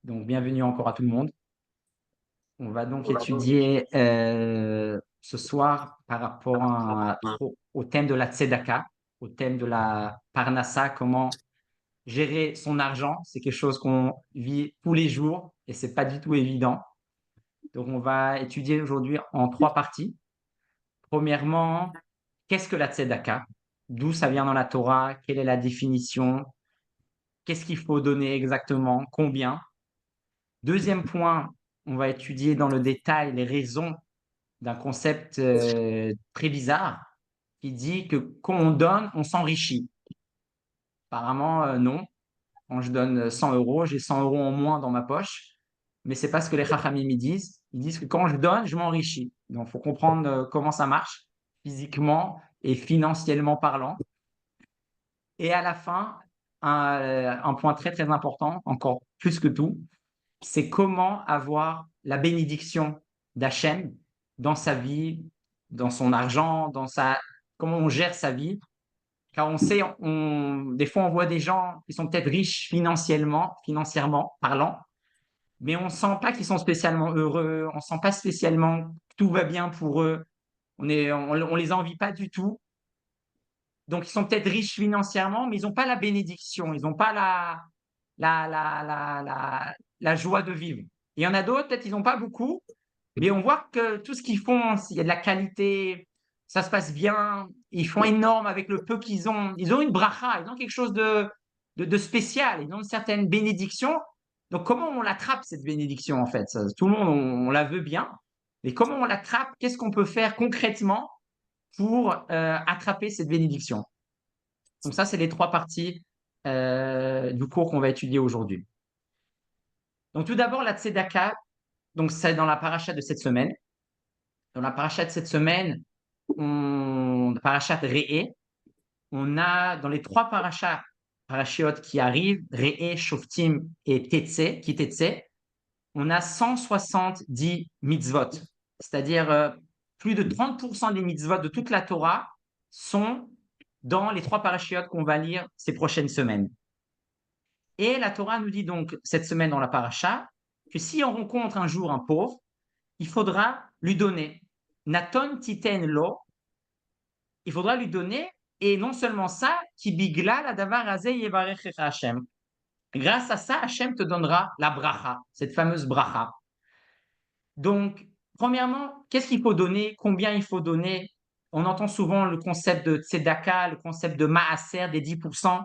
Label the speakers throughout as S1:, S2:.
S1: Donc, bienvenue encore à tout le monde. On va donc étudier ce soir par rapport au thème de la tzedaka, au thème de la parnassa, comment gérer son argent. C'est quelque chose qu'on vit tous les jours et c'est pas du tout évident. Donc, on va étudier aujourd'hui en trois parties. Premièrement, qu'est-ce que la tzedaka? D'où ça vient dans la Torah? Quelle est la définition? Qu'est-ce qu'il faut donner exactement? Combien? Deuxième point, on va étudier dans le détail les raisons d'un concept très bizarre qui dit que quand on donne, on s'enrichit. Apparemment, non. Quand je donne 100 euros, j'ai 100 euros en moins dans ma poche. Mais c'est pas ce que les Chachamim ils disent. Ils disent que quand je donne, je m'enrichis. Donc, il faut comprendre comment ça marche physiquement et financièrement parlant. Et à la fin, un point très très important, encore plus que tout, c'est comment avoir la bénédiction d'Hachem dans sa vie, dans son argent, comment on gère sa vie. Car on sait, des fois, on voit des gens qui sont peut-être riches financièrement parlant, mais on ne sent pas qu'ils sont spécialement heureux, on ne sent pas spécialement que tout va bien pour eux, on les envie pas du tout. Donc, ils sont peut-être riches financièrement, mais ils n'ont pas la bénédiction, ils n'ont pas la joie de vivre. Il y en a d'autres, peut-être ils n'ont pas beaucoup, mais on voit que tout ce qu'ils font, s'il y a de la qualité, ça se passe bien, ils font énorme avec le peu qu'ils ont. Ils ont une bracha, ils ont quelque chose de spécial, ils ont une certaine bénédiction. Donc, comment on l'attrape, cette bénédiction, en fait? Tout le monde, on la veut bien, mais comment on l'attrape? Qu'est-ce qu'on peut faire concrètement pour attraper cette bénédiction? Donc, ça, c'est les trois parties du cours qu'on va étudier aujourd'hui. Donc, tout d'abord, la tzedaka, donc c'est dans la paracha de cette semaine. Dans la paracha de cette semaine, parachat Re'eh, on a dans les trois parashiot qui arrivent, Re'eh, Shoftim et Tetse, qui Tetse, on a 170 mitzvot. C'est-à-dire plus de 30% des mitzvot de toute la Torah sont dans les trois parashiot qu'on va lire ces prochaines semaines. Et la Torah nous dit donc cette semaine dans la paracha que si on rencontre un jour un pauvre, il faudra lui donner. Naton titen lo, il faudra lui donner, et non seulement ça, qui bigla la davar azeh yevarechecha Hashem. Grâce à ça, Hashem te donnera la bracha, cette fameuse bracha. Donc, premièrement, qu'est-ce qu'il faut donner? Combien il faut donner? On entend souvent le concept de tzedaka, le concept de maaser, des 10%.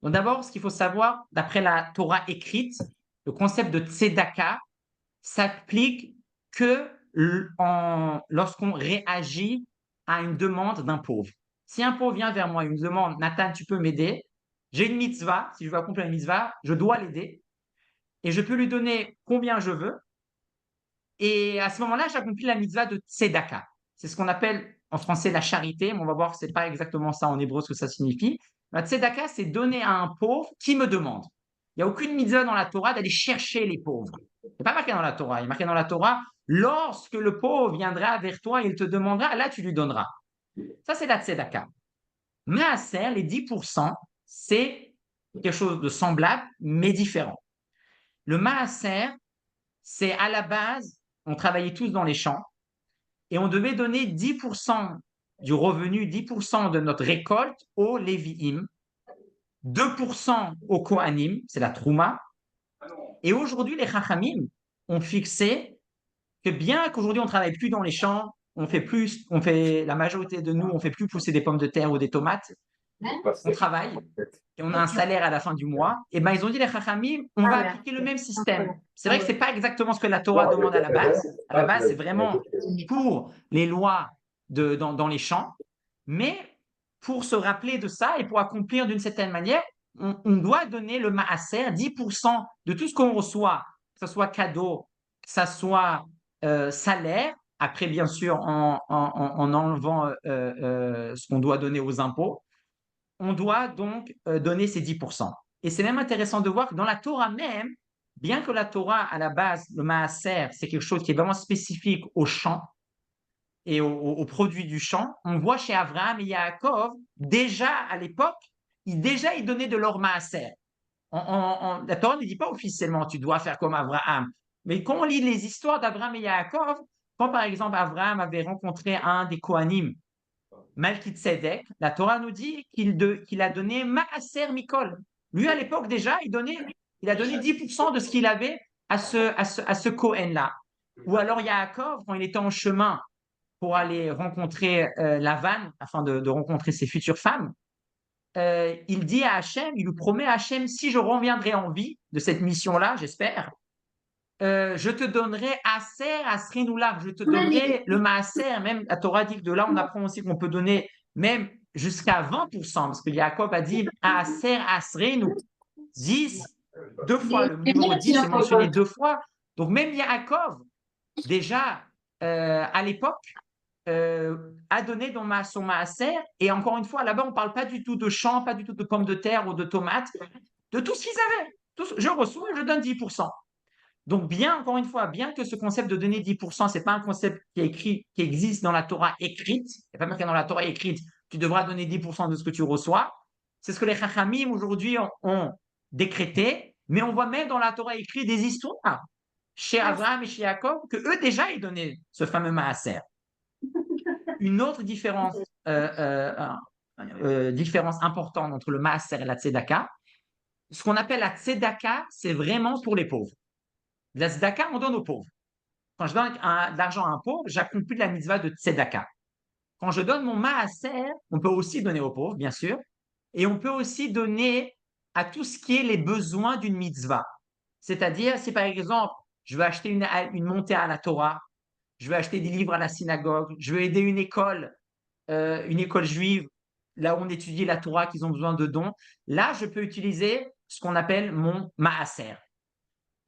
S1: Donc d'abord, ce qu'il faut savoir, d'après la Torah écrite, le concept de tzedaka s'applique que lorsqu'on réagit à une demande d'un pauvre. Si un pauvre vient vers moi et me demande, Nathan, tu peux m'aider? J'ai une mitzvah, si je veux accomplir une mitzvah, je dois l'aider et je peux lui donner combien je veux. Et à ce moment-là, j'accomplis la mitzvah de tzedaka. C'est ce qu'on appelle en français la charité, mais on va voir que ce n'est pas exactement ça en hébreu ce que ça signifie. La tzedaka, c'est donner à un pauvre qui me demande. Il n'y a aucune mitzvah dans la Torah d'aller chercher les pauvres. Il n'est pas marqué dans la Torah. Il est marqué dans la Torah, lorsque le pauvre viendra vers toi et il te demandera, là tu lui donneras. Ça, c'est la tzedaka. Maaser, les 10%, c'est quelque chose de semblable, mais différent. Le maaser, c'est à la base, on travaillait tous dans les champs et on devait donner 10% du revenu, 10% de notre récolte aux Lévi'im, 2% aux Kohanim, c'est la Trouma. Et aujourd'hui, les Chachamim ont fixé que bien qu'aujourd'hui on travaille plus dans les champs, la majorité de nous, on fait plus pousser des pommes de terre ou des tomates, on travaille et on a un salaire à la fin du mois, et ben ils ont dit les Chachamim, on va appliquer le même système. C'est vrai que c'est pas exactement ce que la Torah demande à la base. À la base, c'est vraiment pour les lois dans les champs, mais pour se rappeler de ça et pour accomplir d'une certaine manière, on doit donner le maaser, 10% de tout ce qu'on reçoit, que ce soit cadeau, que ce soit salaire, après bien sûr en enlevant ce qu'on doit donner aux impôts, on doit donc donner ces 10%. Et c'est même intéressant de voir que dans la Torah même, bien que la Torah, à la base, le maaser, c'est quelque chose qui est vraiment spécifique au champ et aux produits du champ, on voit chez Abraham et Yaakov, déjà à l'époque, ils donnaient de leur maaser. la Torah ne dit pas officiellement tu dois faire comme Abraham. Mais quand on lit les histoires d'Abraham et Yaakov, quand par exemple Abraham avait rencontré un des Kohanim, Malkitzedek, la Torah nous dit qu'il a donné Maaser Mikol. Lui, à l'époque déjà, il a donné 10% de ce qu'il avait à ce Kohen-là. Ou alors Yaakov, quand il était en chemin pour aller rencontrer Lavan, afin de rencontrer ses futures femmes, il dit à Hachem, il lui promet à Hachem, si je reviendrai en vie de cette mission-là, j'espère, je te donnerai Aser, Asrinoulak, je te donnerai le Maaser. Même la Torah dit que de là, on apprend aussi qu'on peut donner même jusqu'à 20%, parce que Jacob a dit Aser, Asrenou, 10, deux fois, le numéro 10 est mentionné deux fois. Donc même Yaakov, déjà à l'époque, a donné dans son maaser. Et encore une fois, là-bas, on ne parle pas du tout de champs, pas du tout de pommes de terre ou de tomates, de tout ce qu'ils avaient. Je reçois, je donne 10%. Donc, bien, encore une fois, bien que ce concept de donner 10%, ce n'est pas un concept qui existe dans la Torah écrite, il n'y a pas marqué dans la Torah écrite, tu devras donner 10% de ce que tu reçois. C'est ce que les Chachamim aujourd'hui ont décrété, mais on voit même dans la Torah écrite des histoires chez Abraham et chez Jacob que eux déjà ils donnaient ce fameux maaser. Une autre différence importante entre le maaser et la tzedaka, ce qu'on appelle la tzedaka, c'est vraiment pour les pauvres. La tzedaka, on donne aux pauvres. Quand je donne de l'argent à un pauvre, j'accomplis la mitzvah de tzedaka. Quand je donne mon maaser, on peut aussi donner aux pauvres, bien sûr, et on peut aussi donner à tout ce qui est les besoins d'une mitzvah. C'est-à-dire, si par exemple, je veux acheter une montée à la Torah, je veux acheter des livres à la synagogue, je veux aider une école juive, là où on étudie la Torah, qu'ils ont besoin de dons, là, je peux utiliser ce qu'on appelle mon maaser.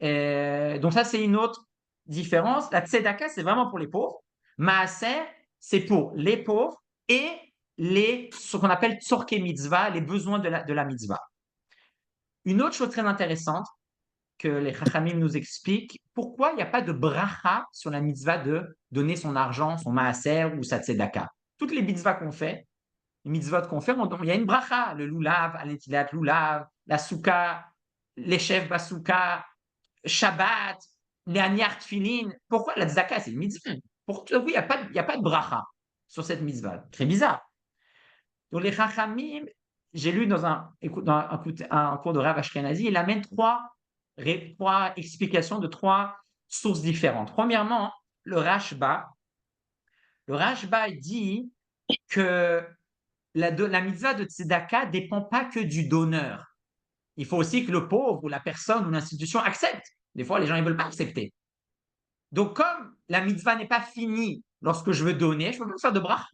S1: Donc ça, c'est une autre différence. La tzedaka, c'est vraiment pour les pauvres. Maaser, c'est pour les pauvres et ce qu'on appelle tzorke mitzvah, les besoins de la mitzvah. Une autre chose très intéressante que les Chachamim nous expliquent, pourquoi il n'y a pas de bracha sur la mitzvah de donner son argent, son maaser ou sa tzedaka. Toutes les mitzvahs qu'on fait, les mitzvahs qu'on fait, il y a une bracha, le lulav, aletilat lulav, la souka, les chefs basouka, Shabbat, les aniar tfilin. Pourquoi la tzedaka, c'est une mitzvah? Pourquoi il n'y a pas de bracha sur cette mitzvah? Très bizarre. Donc les Chachamim, j'ai lu dans un cours de Rav Ashkenazi, il amène trois explications de trois sources différentes. Premièrement, le Rashba. Le Rashba dit que la mitzvah de tzedaka ne dépend pas que du donneur. Il faut aussi que le pauvre ou la personne ou l'institution accepte. Des fois, les gens ne veulent pas accepter. Donc, comme la mitzvah n'est pas finie lorsque je veux donner, je ne peux pas faire de bracha.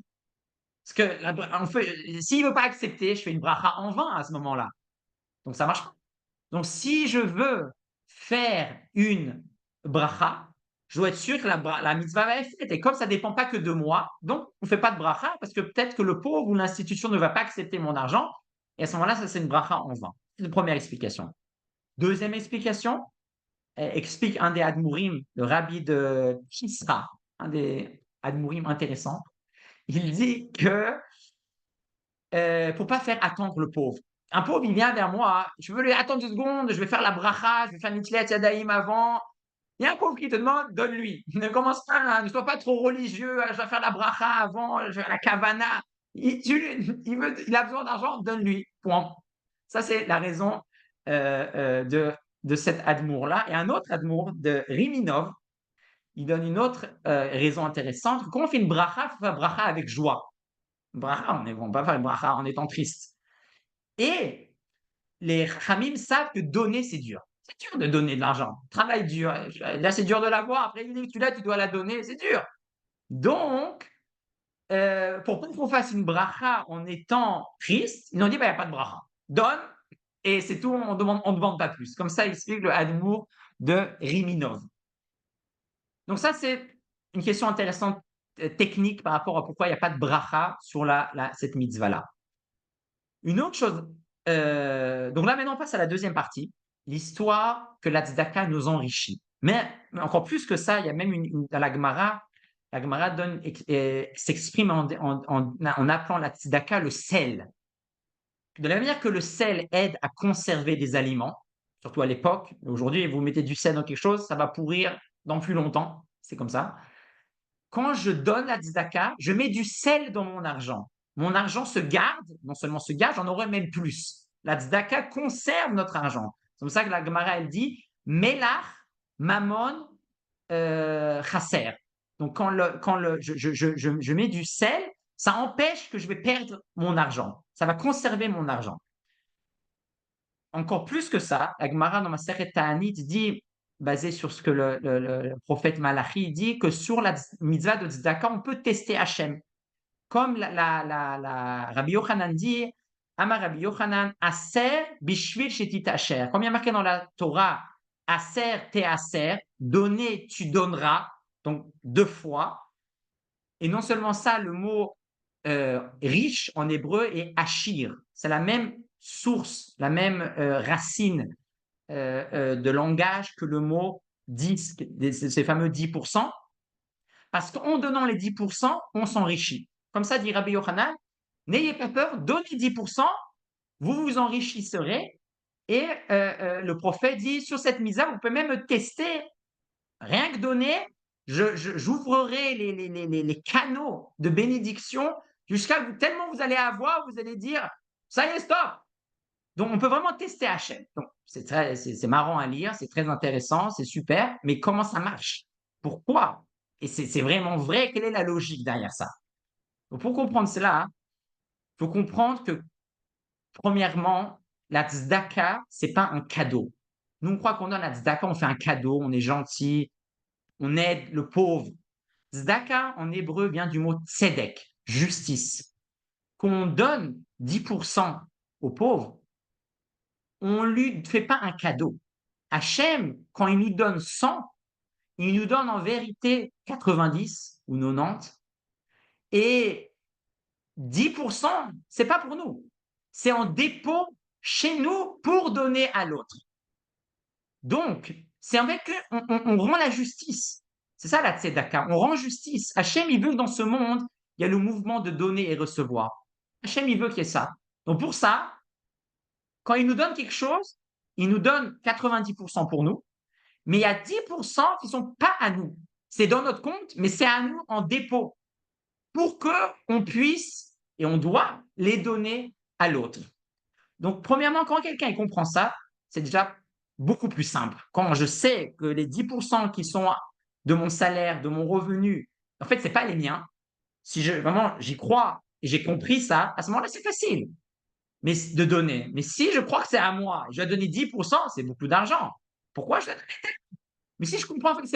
S1: Parce que s'il ne veut pas accepter, je fais une bracha en vain à ce moment-là. Donc, ça ne marche pas. Donc, si je veux faire une bracha, je dois être sûr que la mitzvah va être faite. Et comme ça ne dépend pas que de moi, donc on ne fait pas de bracha parce que peut-être que le pauvre ou l'institution ne va pas accepter mon argent. Et à ce moment-là, ça, c'est une bracha en vain. C'est la première explication. Deuxième explication, explique un des Admourim, le rabbi de Chisra, un des Admourim intéressants. Il dit que pour pas faire attendre le pauvre. Un pauvre, il vient vers moi, je veux lui attendre 2 secondes, je vais faire la bracha, je vais faire Nitlet Yadayim avant. Il y a un pauvre qui te demande, donne-lui. Ne commence pas, hein, ne sois pas trop religieux, je vais faire la bracha avant, je vais faire la kavana. Il a besoin d'argent, donne-lui. Point. Ça, c'est la raison de cet admour-là. Et un autre admour de Riminov, il donne une autre raison intéressante. Quand on fait une bracha, il faut faire bracha avec joie. Bracha, on ne va pas faire une bracha en étant triste. Et les Khamim savent que donner, c'est dur. C'est dur de donner de l'argent. Travail dur. Là, c'est dur de l'avoir. Après, tu l'as, tu dois la donner. C'est dur. Donc, pour pas qu'on fasse une bracha en étant triste, ils ont dit, il n'y a pas de bracha. Donne, et c'est tout, on ne demande pas plus. Comme ça, il explique le Admour de Riminov. Donc ça, c'est une question intéressante, technique, par rapport à pourquoi il n'y a pas de bracha sur cette mitzvah-là. Une autre chose, donc là maintenant on passe à la deuxième partie, l'histoire que la tzedaka nous enrichit. Mais encore plus que ça, il y a même dans la Gemara s'exprime en appelant la tzedaka le sel. De la manière que le sel aide à conserver des aliments, surtout à l'époque. Aujourd'hui, vous mettez du sel dans quelque chose, ça va pourrir dans plus longtemps. C'est comme ça. Quand je donne la tzedaka, je mets du sel dans mon argent. Mon argent se garde, non seulement se garde, j'en aurai même plus. La tzedaka conserve notre argent. C'est comme ça que la Gemara, elle dit Melach, Mammon, Chasser. Donc, je mets du sel, ça empêche que je vais perdre mon argent. Ça va conserver mon argent. Encore plus que ça, la Gemara dans ma Masechet Ta'anit dit, basé sur ce que le prophète Malachi dit, que sur la mitzvah de tzedaka, on peut tester Hachem. Comme la Rabbi Yochanan dit, Amar Rabbi Yochanan, Aser bishvil shetit asher. Comme il y a marqué dans la Torah, Aser te aser, donner, tu donneras, donc 2 fois. Et non seulement ça, le mot riche en hébreu est achir. C'est la même source, la même racine de langage que le mot 10, ces fameux 10%, parce qu'en donnant les 10%, on s'enrichit. Comme ça dit Rabbi Yochanan, n'ayez pas peur, donnez 10%, vous vous enrichirez. Et le prophète dit, sur cette mise-là, vous pouvez même tester, rien que donner, j'ouvrirai les canaux de bénédiction jusqu'à tellement vous allez avoir, vous allez dire, ça y est, stop. Donc, on peut vraiment tester Hachem. Donc, c'est marrant à lire, c'est très intéressant, c'est super, mais comment ça marche? Pourquoi? Et c'est vraiment vrai, quelle est la logique derrière ça? Donc, pour comprendre cela, il faut comprendre que, premièrement, la tzedaka, c'est pas un cadeau. Nous, on croit qu'on donne la tzedaka, on fait un cadeau, on est gentil, on aide le pauvre. Tzedaka, en hébreu, vient du mot tzedek, justice. Quand on donne 10% aux pauvres, on ne lui fait pas un cadeau. Hachem, quand il nous donne 100, il nous donne en vérité 90 ou 90, et 10%, c'est pas pour nous. C'est en dépôt chez nous pour donner à l'autre. Donc, c'est avec eux, on rend la justice. C'est ça la tzedaka, on rend justice. Hachem, il veut que dans ce monde, il y a le mouvement de donner et recevoir. Hachem, il veut qu'il y ait ça. Donc pour ça, quand il nous donne quelque chose, il nous donne 90% pour nous, mais il y a 10% qui ne sont pas à nous. C'est dans notre compte, mais c'est à nous en dépôt pour qu'on puisse, et on doit, les donner à l'autre. Donc, premièrement, quand quelqu'un comprend ça, c'est déjà beaucoup plus simple. Quand je sais que les 10% qui sont de mon salaire, de mon revenu, en fait, ce n'est pas les miens. Si vraiment j'y crois et j'ai compris ça, à ce moment-là, c'est facile mais de donner. Mais si je crois que c'est à moi, je vais donner 10%, c'est beaucoup d'argent. Pourquoi je dois donner? Mais si je comprends que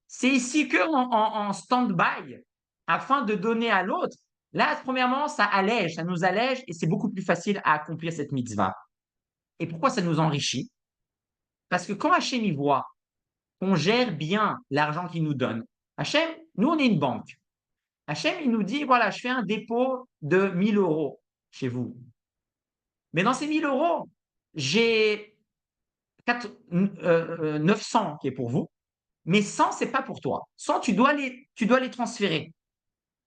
S1: c'est ici en stand-by afin de donner à l'autre, là, premièrement, ça allège, ça nous allège et c'est beaucoup plus facile à accomplir cette mitzvah. Et pourquoi ça nous enrichit? Parce que quand Hachem y voit qu'on gère bien l'argent qu'il nous donne, Hachem, nous, on est une banque. Hachem, il nous dit, voilà, je fais un dépôt de 1000 euros chez vous. Mais dans ces 1000 euros, j'ai 900 qui est pour vous, mais 100, ce n'est pas pour toi. 100, tu dois les transférer.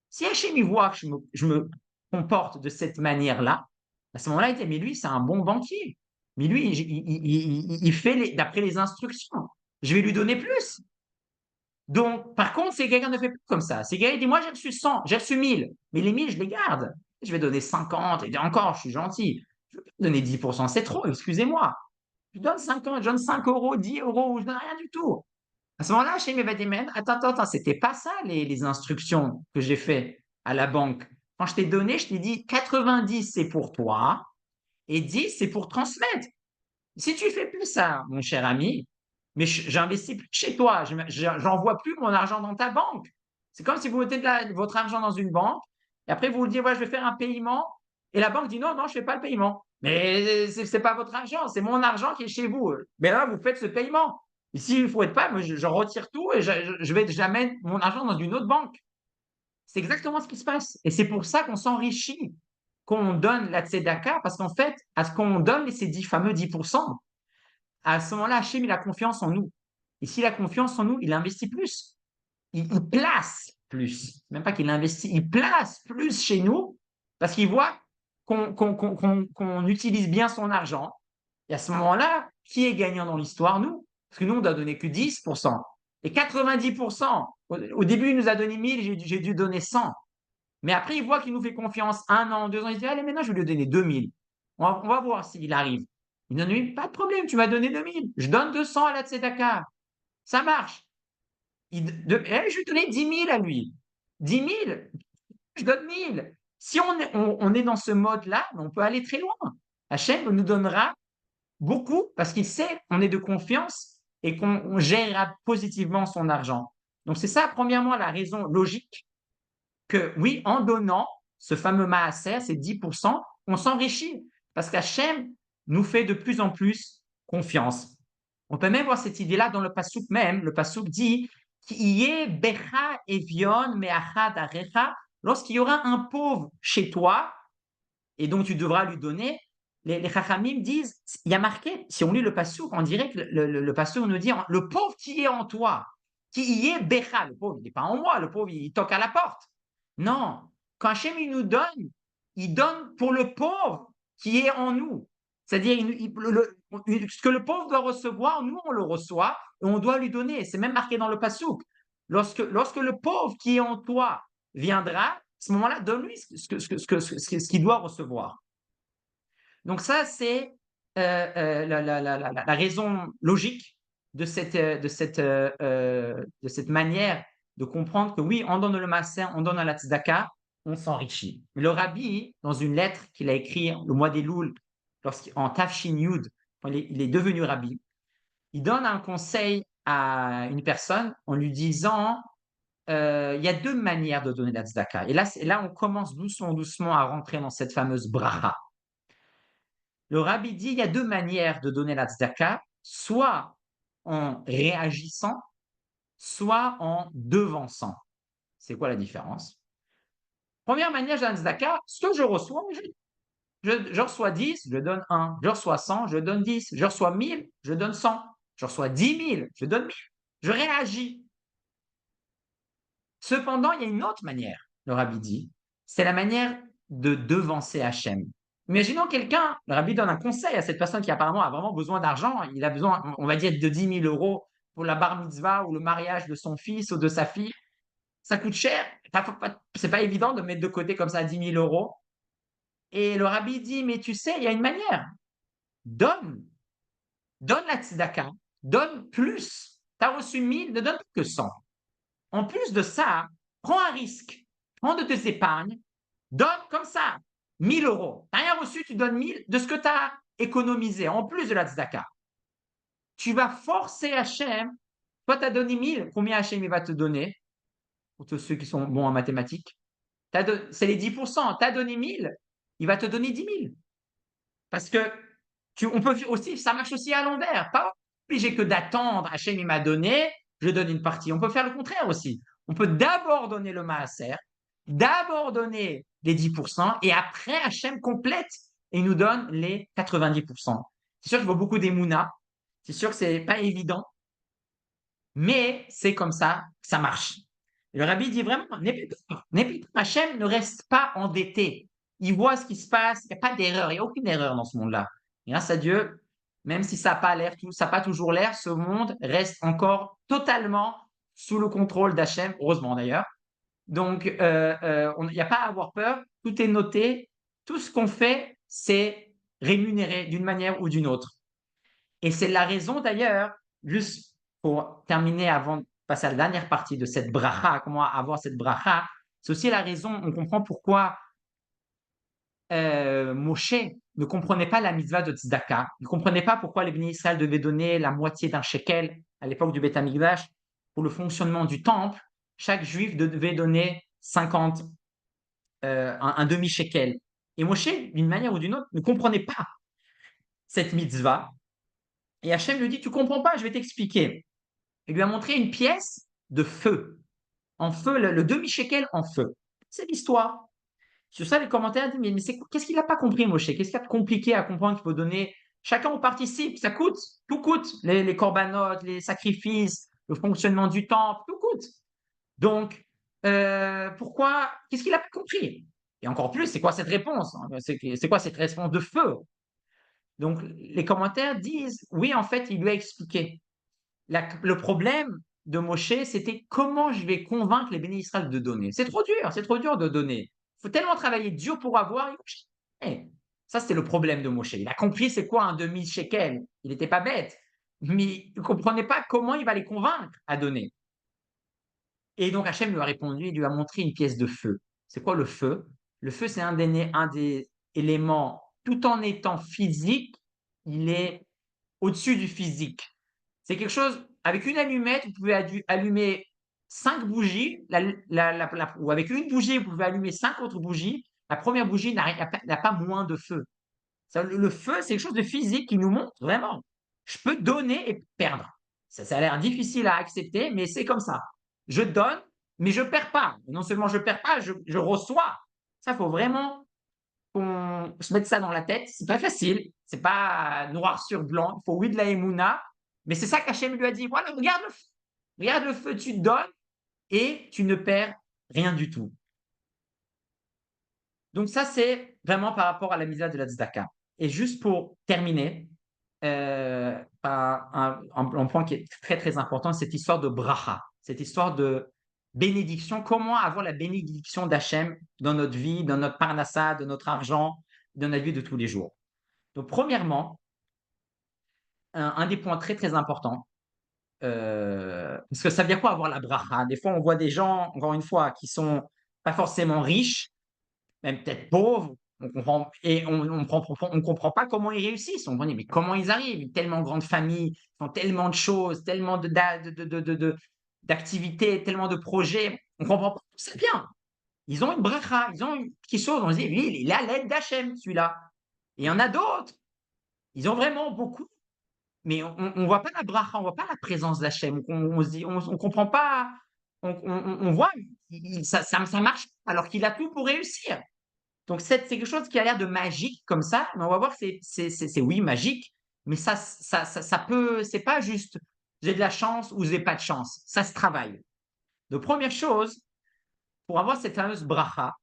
S1: Si Hachem il voit que je me comporte de cette manière-là, à ce moment-là, il dit, mais lui, c'est un bon banquier. Mais lui, il fait d'après les instructions. Je vais lui donner plus. Donc, par contre, si quelqu'un ne fait plus comme ça, si quelqu'un dit, moi, j'ai reçu 100, j'ai reçu 1000, mais les 1000, je les garde. Je vais donner 50, et encore, je suis gentil. Je ne vais pas donner 10%, c'est trop, excusez-moi. Je donne 50, je donne 5 euros, 10 euros, je ne donne rien du tout. À ce moment-là, chez mes Vadimen, attends, c'était pas ça les instructions que j'ai fait à la banque. Quand je t'ai donné, je t'ai dit 90 c'est pour toi et 10 c'est pour transmettre. Si tu fais plus ça, mon cher ami, mais j'investis plus chez toi, j'envoie plus mon argent dans ta banque. C'est comme si vous mettez votre argent dans une banque et après vous vous dites, ouais, je vais faire un paiement et la banque dit non, non, je fais pas le paiement. Mais c'est pas votre argent, c'est mon argent qui est chez vous. Mais là, vous faites ce paiement. Ici, il ne faut être pas, je retire tout et j'amène mon argent dans une autre banque. C'est exactement ce qui se passe. Et c'est pour ça qu'on s'enrichit, qu'on donne la tzedaka, parce qu'en fait, à ce qu'on donne ces fameux 10%, à ce moment-là, Hachem, il a confiance en nous. Et s'il a confiance en nous, il investit plus. Il place plus. Même pas qu'il investit, il place plus chez nous, parce qu'il voit qu'on utilise bien son argent. Et à ce moment-là, qui est gagnant dans l'histoire? Nous. Parce que nous, on doit donner que 10%. Et 90%, au début, il nous a donné 1000, j'ai dû donner 100. Mais après, il voit qu'il nous fait confiance 1 an, 2 ans. Il se dit, allez, maintenant, je vais lui donner 2000. On va voir s'il arrive. Il donne 1000, pas de problème, tu m'as donné 2000. Je donne 200 à la Tzedaka. Ça marche. Je vais donner 10 000 à lui. 10 000, je donne 1000. Si on est dans ce mode-là, on peut aller très loin. Hachem nous donnera beaucoup parce qu'il sait qu'on est de confiance et qu'on gérera positivement son argent. Donc, c'est ça, premièrement, la raison logique que oui, en donnant ce fameux maaser, ces 10%, on s'enrichit parce qu'Hachem nous fait de plus en plus confiance. On peut même voir cette idée-là dans le passouk même. Le passouk dit Kiye becha evion meachad arecha. Lorsqu'il y aura un pauvre chez toi et dont tu devras lui donner, les Chachamim disent, il y a marqué, si on lit le passouk, on dirait que le passouk nous dit le pauvre qui est en toi, qui y est becha, le pauvre, il n'est pas en moi, le pauvre, il toque à la porte. Non, quand Hachem il nous donne, il donne pour le pauvre qui est en nous. C'est-à-dire, ce que le pauvre doit recevoir, nous, on le reçoit et on doit lui donner. C'est même marqué dans le passouk. Lorsque le pauvre qui est en toi viendra, à ce moment-là, donne-lui ce qu'il doit recevoir. Donc ça, c'est la raison logique de cette manière de comprendre que oui, on donne le maaser, on donne à la tzedaka, on s'enrichit. Le rabbi, dans une lettre qu'il a écrite le mois d'Elul, en Tafshin Yud, quand il est devenu rabbi, il donne un conseil à une personne en lui disant il y a deux manières de donner la tzedaka. Et là, on commence doucement à rentrer dans cette fameuse bracha. Le rabbi dit il y a deux manières de donner la tzedaka, soit en réagissant, soit en devançant. C'est quoi la différence? Première manière, j'ai un tzedaka, ce que je reçois, je reçois 10, je donne 1. Je reçois 100, je donne 10. Je reçois 1000, je donne 100. Je reçois 10 000, je donne 1000. Je réagis. Cependant, il y a une autre manière, le rabbi dit, c'est la manière de devancer Hachem. Imaginons quelqu'un, le rabbi donne un conseil à cette personne qui apparemment a vraiment besoin d'argent, il a besoin, on va dire, de 10 000 euros pour la bar mitzvah ou le mariage de son fils ou de sa fille. Ça coûte cher, c'est pas évident de mettre de côté comme ça 10 000 euros. Et le rabbi dit, mais tu sais, il y a une manière. Donne la tzedaka, donne plus. Tu as reçu 1000, ne donne que 100. En plus de ça, prends un risque. Prends de tes épargnes, donne comme ça 1000 euros. Tu n'as rien reçu, tu donnes 1000 de ce que tu as économisé, en plus de la tzedaka. Tu vas forcer Hachem. Toi, tu as donné 1000, combien Hachem il va te donner? Pour tous ceux qui sont bons en mathématiques. C'est les 10%. Tu as donné 1000, il va te donner 10 000. Parce que on peut aussi, ça marche aussi à l'envers. Pas obligé que d'attendre, Hachem il m'a donné, je donne une partie. On peut faire le contraire aussi. On peut d'abord donner le maaser, d'abord donner les 10%, et après Hachem complète et nous donne les 90%. C'est sûr qu'il faut beaucoup d'émouna, c'est sûr que c'est pas évident, mais c'est comme ça que ça marche. Et le rabbi dit vraiment, Hachem ne reste pas endetté. Il voit ce qui se passe, il n'y a pas d'erreur, il n'y a aucune erreur dans ce monde-là. Grâce à Dieu, même si ça n'a pas l'air, ça n'a pas toujours l'air, ce monde reste encore totalement sous le contrôle d'Hachem, heureusement d'ailleurs. Donc, il n'y a pas à avoir peur, tout est noté, tout ce qu'on fait, c'est rémunéré d'une manière ou d'une autre. Et c'est la raison d'ailleurs, juste pour terminer avant de passer à la dernière partie de cette bracha, comment avoir cette bracha, c'est aussi la raison, on comprend pourquoi Moshe ne comprenait pas la mitzvah de tzedaka, il ne comprenait pas pourquoi les bénis Israël devaient donner la moitié d'un shekel à l'époque du Beth Amikdash pour le fonctionnement du temple. Chaque juif devait donner 50, un demi-shekel. Et Moshe, d'une manière ou d'une autre, ne comprenait pas cette mitzvah. Et Hachem lui dit, tu comprends pas, je vais t'expliquer. Il lui a montré une pièce de feu, en feu, le demi-shekel en feu. C'est l'histoire. Sur ça, les commentaires disent, mais qu'est-ce qu'il n'a pas compris, Moshe? Qu'est-ce qu'il y a de compliqué à comprendre qu'il faut donner? Chacun on participe, ça coûte, tout coûte. Les corbanotes, les sacrifices, le fonctionnement du temple, tout coûte. Donc, pourquoi? Qu'est-ce qu'il n'a pas compris? Et encore plus, c'est quoi cette réponse? C'est quoi cette réponse de feu? Donc, les commentaires disent, oui, en fait, il lui a expliqué. Le problème de Moshe, c'était comment je vais convaincre les bénis Israël de donner. C'est trop dur de donner. Il faut tellement travailler dur pour avoir. Eh, ça, c'était le problème de Moshe. Il a compris c'est quoi un demi-shekel. Il n'était pas bête, mais il ne comprenait pas comment il va les convaincre à donner. Et donc Hachem lui a répondu, il lui a montré une pièce de feu. C'est quoi le feu? Le feu, c'est un des éléments, tout en étant physique, il est au-dessus du physique. C'est quelque chose, avec une allumette, vous pouvez allumer 5 bougies, ou avec une bougie, vous pouvez allumer 5 autres bougies. La première bougie n'a pas moins de feu. Le feu, c'est quelque chose de physique qui nous montre vraiment. Je peux donner et perdre. Ça a l'air difficile à accepter, mais c'est comme ça. Je donne, mais je ne perds pas. Non seulement je ne perds pas, je reçois. Ça, il faut vraiment qu'on se mette ça dans la tête. C'est pas facile. C'est pas noir sur blanc. Il faut oui de la émouna. Mais c'est ça qu'Hachem lui a dit. Voilà, regarde le feu. Regarde le feu, tu te donnes et tu ne perds rien du tout. Donc ça, c'est vraiment par rapport à la misère de la tzedaka. Et juste pour terminer, un point qui est très très important, cette histoire de bracha, cette histoire de bénédiction. Comment avoir la bénédiction d'Hachem dans notre vie, dans notre parnassa, de notre argent, dans notre vie de tous les jours. Donc premièrement, un des points très très importants, parce que ça veut dire quoi avoir la bracha? Des fois, on voit des gens, encore une fois, qui sont pas forcément riches, même peut-être pauvres, on comprend, et on comprend pas comment ils réussissent. On se dit, mais comment ils arrivent? Une tellement grande famille, ils font tellement de choses, tellement d'activités, tellement de projets. On comprend pas. C'est bien. Ils ont une bracha, ils ont une petite chose. On se dit, lui, il est à l'aide d'Hachem, celui-là. Et il y en a d'autres. Ils ont vraiment beaucoup, mais on voit pas la bracha, on voit pas la présence d'Hachem. On se dit, on comprend pas. On voit, ça marche alors qu'il a tout pour réussir. Donc, c'est quelque chose qui a l'air de magique comme ça, mais on va voir que c'est oui, magique, mais ça peut, c'est pas juste j'ai de la chance ou j'ai pas de chance, ça se travaille. Donc, première chose, pour avoir cette fameuse bracha,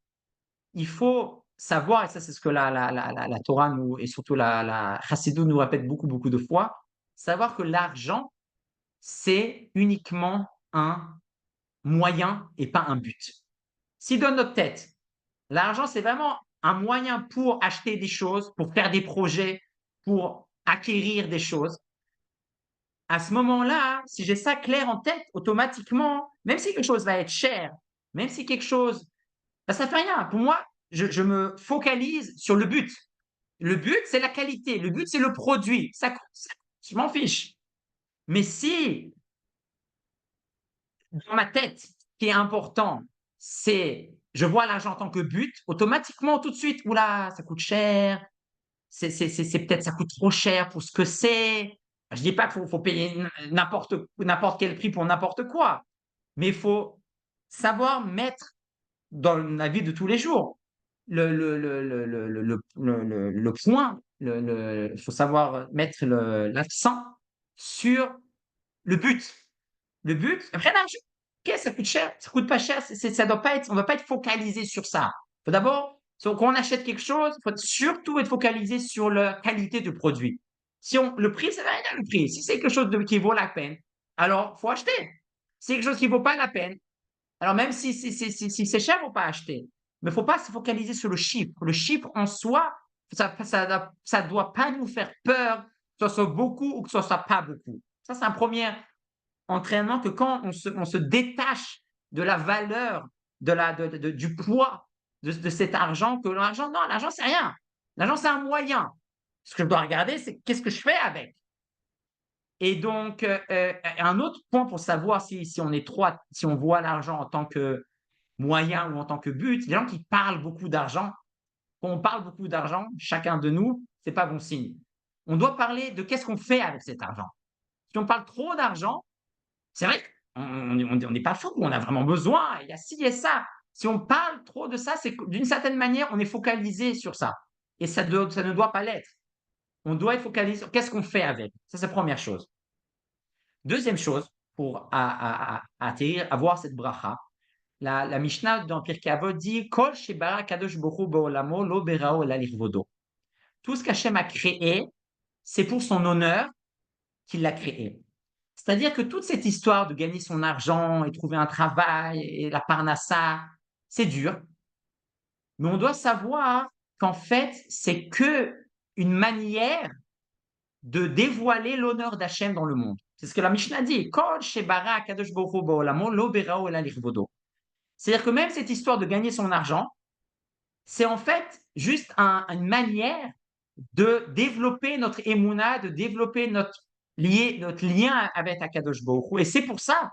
S1: il faut savoir, et ça c'est ce que la Torah nous, et surtout la Chassidut nous répète beaucoup, beaucoup de fois, savoir que l'argent, c'est uniquement un moyen et pas un but. Si dans notre tête, l'argent, c'est vraiment un moyen pour acheter des choses, pour faire des projets, pour acquérir des choses. À ce moment-là, si j'ai ça clair en tête, automatiquement, même si quelque chose va être cher, même si quelque chose, ben, ça ne fait rien. Pour moi, je me focalise sur le but. Le but, c'est la qualité. Le but, c'est le produit. Je m'en fiche. Mais si dans ma tête, ce qui est important, c'est je vois l'argent en tant que but, automatiquement, tout de suite, oula, ça coûte cher, c'est peut-être ça coûte trop cher pour ce que c'est. Je dis pas qu'il faut payer n'importe quel prix pour n'importe quoi, mais il faut savoir mettre dans la vie de tous les jours le point, il faut savoir mettre l'accent sur le but. Le but, après l'argent, ok, ça coûte cher, ça coûte pas cher, ça doit pas être, on ne doit pas être focalisé sur ça. Il faut d'abord, quand on achète quelque chose, il faut surtout être focalisé sur la qualité du produit. Si le prix, ça va rien le prix. Si c'est quelque chose qui vaut la peine, alors il faut acheter. Si c'est quelque chose qui ne vaut pas la peine, alors même si c'est cher, il ne faut pas acheter. Mais il ne faut pas se focaliser sur le chiffre. Le chiffre en soi, ça doit pas nous faire peur, que ce soit beaucoup ou que ce soit pas beaucoup. Ça, c'est un premier entraînement que quand on se détache de la valeur, du poids de cet argent, que l'argent, non, l'argent, c'est rien. L'argent, c'est un moyen. Ce que je dois regarder, c'est qu'est-ce que je fais avec. Et donc, un autre point pour savoir si on est trop, si on voit l'argent en tant que moyen ou en tant que but, les gens qui parlent beaucoup d'argent, quand on parle beaucoup d'argent, chacun de nous, c'est pas bon signe. On doit parler de qu'est-ce qu'on fait avec cet argent. Si on parle trop d'argent, c'est vrai qu'on n'est pas fou, on a vraiment besoin, il y a ci et ça. Si on parle trop de ça, c'est d'une certaine manière, on est focalisé sur ça. Et ça ne doit pas l'être. On doit être focalisé sur qu'est-ce qu'on fait avec. Ça, c'est la première chose. Deuxième chose, pour atterrir, avoir cette bracha, la Mishnah dans Pirkei Avot dit Kol shebara kadosh borou be'olamo lo berao ela lichvodo. Tout ce qu'Hachem a créé, c'est pour son honneur qu'il l'a créé. C'est-à-dire que toute cette histoire de gagner son argent et trouver un travail et la parnassa, c'est dur. Mais on doit savoir qu'en fait, c'est que une manière de dévoiler l'honneur d'Hachem dans le monde. C'est ce que la Mishnah dit. Kol shebara akadosh baruch hu ba'olamo lo berao ela lichvodo. C'est-à-dire que même cette histoire de gagner son argent, c'est en fait juste une manière de développer notre émouna, de développer notre lien avec Akadosh Baruch Hu. Et c'est pour ça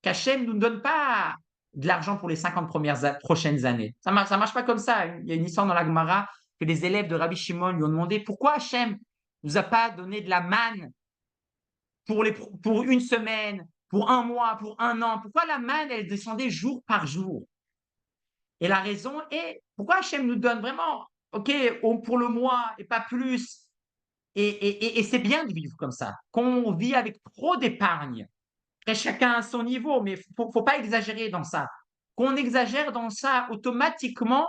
S1: qu'Hachem ne nous donne pas de l'argent pour les 50 prochaines années. Ça marche pas comme ça. Il y a une histoire dans la Gemara que les élèves de Rabbi Shimon lui ont demandé pourquoi Hachem nous a pas donné de la manne pour une semaine, pour un mois, pour un an. Pourquoi la manne, elle descendait jour par jour? Et la raison est, pourquoi Hachem nous donne vraiment, OK, pour le mois et pas plus? Et c'est bien de vivre comme ça. Quand on vit avec trop d'épargne, après chacun à son niveau, mais faut pas exagérer dans ça. Quand on exagère dans ça, automatiquement,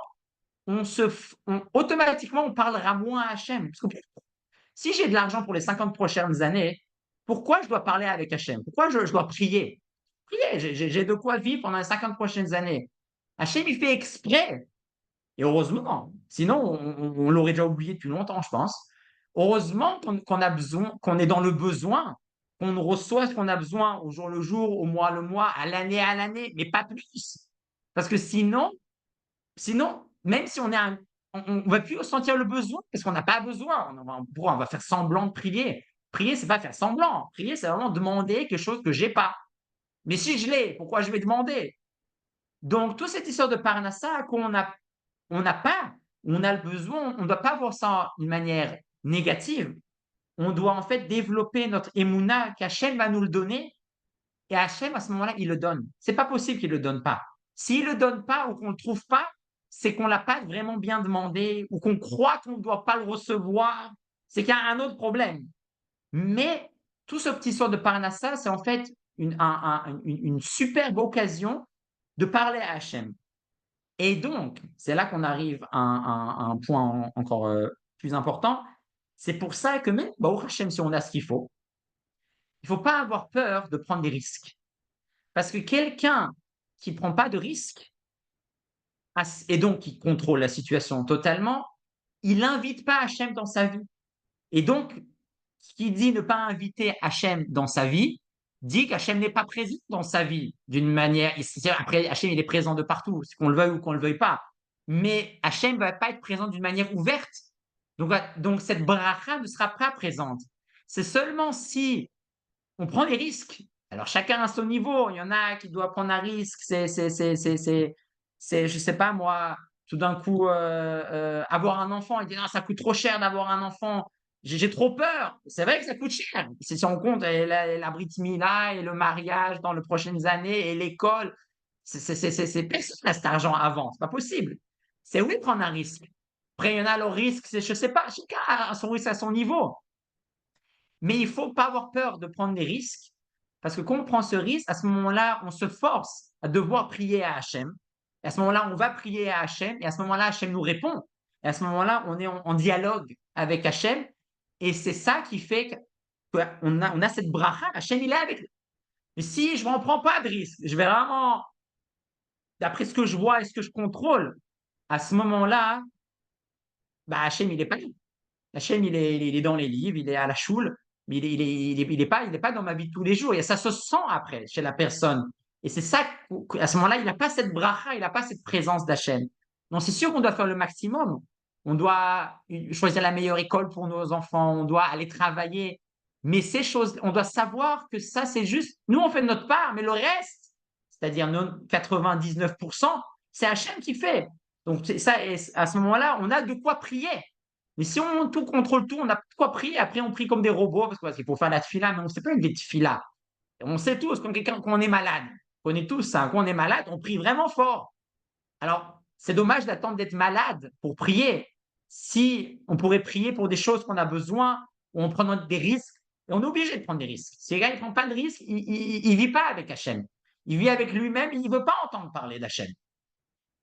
S1: automatiquement, on parlera moins à Hachem. Parce que si j'ai de l'argent pour les 50 prochaines années, pourquoi je dois parler avec Hachem? Pourquoi je dois prier? Prier, j'ai de quoi vivre pendant les 50 prochaines années. Hachem, il fait exprès. Et heureusement, sinon on l'aurait déjà oublié depuis longtemps, je pense. Heureusement qu'on a besoin, qu'on est dans le besoin, qu'on reçoit ce qu'on a besoin au jour le jour, au mois le mois, à l'année, mais pas plus. Parce que sinon, même si on va plus sentir le besoin parce qu'on n'a pas besoin. On va faire semblant de prier. Prier, c'est pas faire semblant. Prier, c'est vraiment demander quelque chose que j'ai pas. Mais si je l'ai, pourquoi je vais demander? Donc, toute cette histoire de Parnassa on n'a pas, on a le besoin, on ne doit pas voir ça d'une manière négative. On doit en fait développer notre émouna qu'Hachem va nous le donner et Hachem à ce moment-là, il le donne. C'est pas possible qu'il le donne pas. S'il le donne pas ou qu'on le trouve pas, c'est qu'on l'a pas vraiment bien demandé ou qu'on croit qu'on ne doit pas le recevoir. C'est qu'il y a un autre problème. Mais tout ce petit sort de Parnassa, c'est en fait une superbe occasion de parler à Hachem. Et donc, c'est là qu'on arrive à un point encore plus important. C'est pour ça que même, Baruch Hashem, si on a ce qu'il faut, il ne faut pas avoir peur de prendre des risques. Parce que quelqu'un qui ne prend pas de risques, et donc qui contrôle la situation totalement, il n'invite pas Hachem dans sa vie. Et donc, qui dit ne pas inviter Hachem dans sa vie, dit qu'Hachem n'est pas présent dans sa vie d'une manière. Après, Hachem, il est présent de partout, qu'on le veuille ou qu'on ne le veuille pas. Mais Hachem ne va pas être présent d'une manière ouverte. Donc cette bracha ne sera pas présente. C'est seulement si on prend des risques. Alors, chacun à son niveau. Il y en a qui doivent prendre un risque. Je sais pas moi, tout d'un coup, avoir un enfant. Il dit non, ça coûte trop cher d'avoir un enfant. J'ai trop peur. C'est vrai que ça coûte cher. Si on compte la brit mila et le mariage dans les prochaines années et l'école, personne n'a cet argent avant. C'est pas possible. C'est oui prendre un risque. Après, il y en a le risque, je sais pas, chacun a son risque à son niveau. Mais il ne faut pas avoir peur de prendre des risques, parce que quand on prend ce risque, à ce moment-là, on se force à devoir prier à Hachem. Et à ce moment-là, on va prier à Hachem, et à ce moment-là, Hachem nous répond. Et à ce moment-là, on est en dialogue avec Hachem, et c'est ça qui fait qu'on a cette bracha. Hachem, il est avec nous. Mais si je ne prends pas de risque, je vais vraiment, d'après ce que je vois et ce que je contrôle, à ce moment-là, bah Hachem, il n'est pas là. Hachem, il est dans les livres, il est à la choule, mais il est pas dans ma vie de tous les jours. Et ça se sent après chez la personne. Et c'est ça qu'à ce moment-là, il n'a pas cette bracha, il n'a pas cette présence d'Hachem. Donc c'est sûr qu'on doit faire le maximum. On doit choisir la meilleure école pour nos enfants, on doit aller travailler. Mais ces choses, on doit savoir que ça, c'est juste, nous, on fait de notre part, mais le reste, c'est-à-dire 99%, c'est Hachem qui fait. Donc ça, à ce moment-là, on a de quoi prier. Mais si on tout contrôle tout, on n'a pas de quoi prier. Après, on prie comme des robots parce qu'il faut faire la tefila, mais on ne sait pas une tefila. On sait tous quand on est malade. On connaît tous ça. Quand on est malade, on prie vraiment fort. Alors, c'est dommage d'attendre d'être malade pour prier. Si on pourrait prier pour des choses qu'on a besoin, ou on prend des risques, et on est obligé de prendre des risques. Si le gars ne prend pas de risques, il ne vit pas avec Hachem. Il vit avec lui-même, il ne veut pas entendre parler d'Hachem.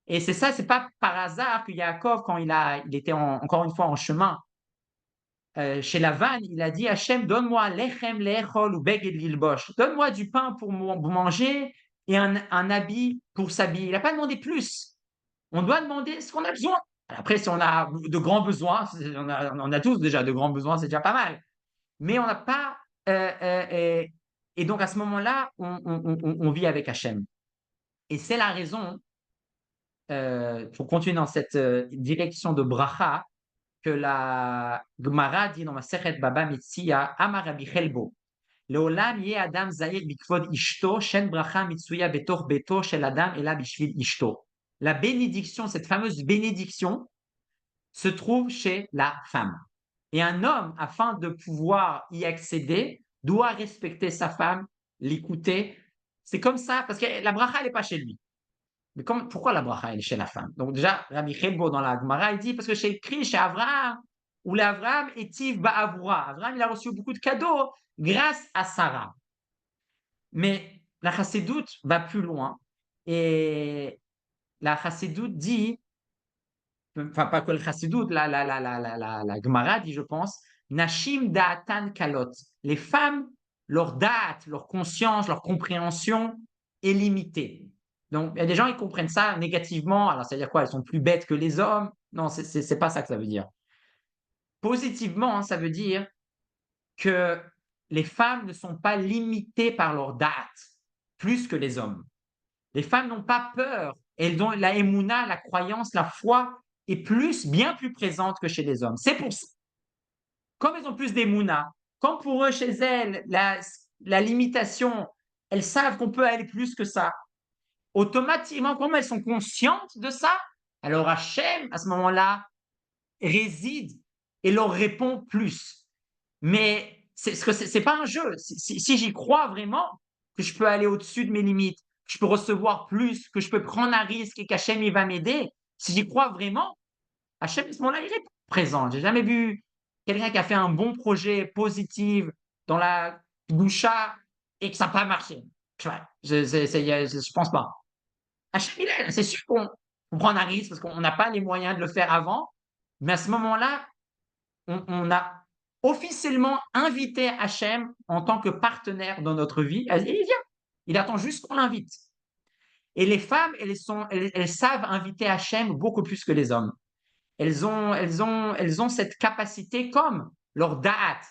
S1: Et c'est ça, c'est pas par hasard que Yaakov, quand il était encore une fois en chemin chez Lavan, il a dit Hachem, donne-moi lechem lechol ou beged lilbosh. Donne-moi du pain pour manger et un habit pour s'habiller. Il n'a pas demandé plus. On doit demander ce qu'on a besoin. Après, si on a de grands besoins, on a tous déjà de grands besoins, c'est déjà pas mal. Mais on n'a pas. Et donc, à ce moment-là, on vit avec Hachem. Et c'est la raison, pour continuer dans cette direction de bracha, que la Gemara dit dans ma Sechet Baba Metzia, Amar Rabbi Chelbo, Leolam yeh Adam Zahir bikvod ishto, shen bracha mitsuya betor beto shel Adam ela bishvil ishto. La bénédiction, cette fameuse bénédiction, se trouve chez la femme. Et un homme, afin de pouvoir y accéder, doit respecter sa femme, l'écouter. C'est comme ça, parce que la bracha, elle n'est pas chez lui. Mais pourquoi la bracha, elle est chez la femme? Donc déjà, Rabbi Chelbo dans la Gemara, il dit, parce que c'est écrit chez Abraham, où l'Abraham est Tiv Ba'avura. Abraham, il a reçu beaucoup de cadeaux grâce à Sarah. Mais la Chassidoute va plus loin. Et la Chassidoute dit, enfin pas que le Chassidoute, la Gemara dit, je pense, Nashim da'atan kalot. Les femmes, leur date, leur conscience, leur compréhension est limitée. Donc, il y a des gens qui comprennent ça négativement. Alors, ça veut dire quoi? Elles sont plus bêtes que les hommes? Non, c'est pas ça que ça veut dire. Positivement, ça veut dire que les femmes ne sont pas limitées par leur date plus que les hommes. Les femmes n'ont pas peur. Elles ont la émouna, la croyance, la foi est bien plus présente que chez les hommes. C'est pour ça. Comme elles ont plus d'émouna, comme pour eux, chez elles, la limitation, elles savent qu'on peut aller plus que ça. Automatiquement, comme elles sont conscientes de ça, alors Hachem, à ce moment-là, réside et leur répond plus. Mais c'est pas un jeu. Si j'y crois vraiment, que je peux aller au-dessus de mes limites, que je peux recevoir plus, que je peux prendre un risque et qu'Hachem il va m'aider, si j'y crois vraiment, Hachem, à ce moment-là, il est présent. J'ai jamais vu quelqu'un qui a fait un bon projet positif dans la doucha et que ça n'a pas marché. Je pense pas. Hachem, c'est sûr qu'on prend un risque parce qu'on n'a pas les moyens de le faire avant, mais à ce moment-là, on a officiellement invité Hachem en tant que partenaire dans notre vie. Et il vient. Il attend juste qu'on l'invite. Et les femmes, elles savent inviter Hachem beaucoup plus que les hommes. Elles ont cette capacité comme leur da'at.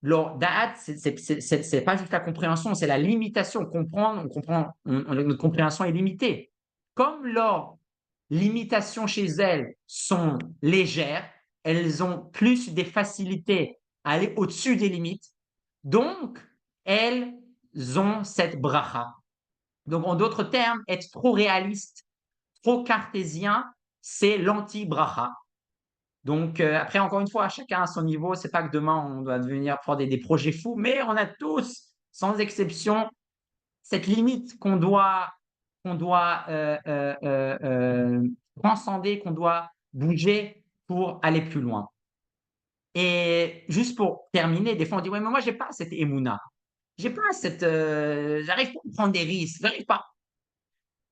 S1: Leur da'at, c'est pas juste la compréhension, c'est la limitation. Comprendre, notre compréhension est limitée. Comme leurs limitations chez elles sont légères, elles ont plus des facilités à aller au-dessus des limites. Donc, elles ont cette bracha. Donc, en d'autres termes, être trop réaliste, trop cartésien, c'est l'anti-bracha. Donc, après, encore une fois, chacun à son niveau. C'est pas que demain, on doit devenir faire des projets fous, mais on a tous, sans exception, cette limite qu'on doit transcender, qu'on doit bouger pour aller plus loin. Et juste pour terminer, des fois, on dit, ouais, mais moi, j'ai pas cette émouna. J'ai pas j'arrive pas à prendre des risques, j'arrive pas.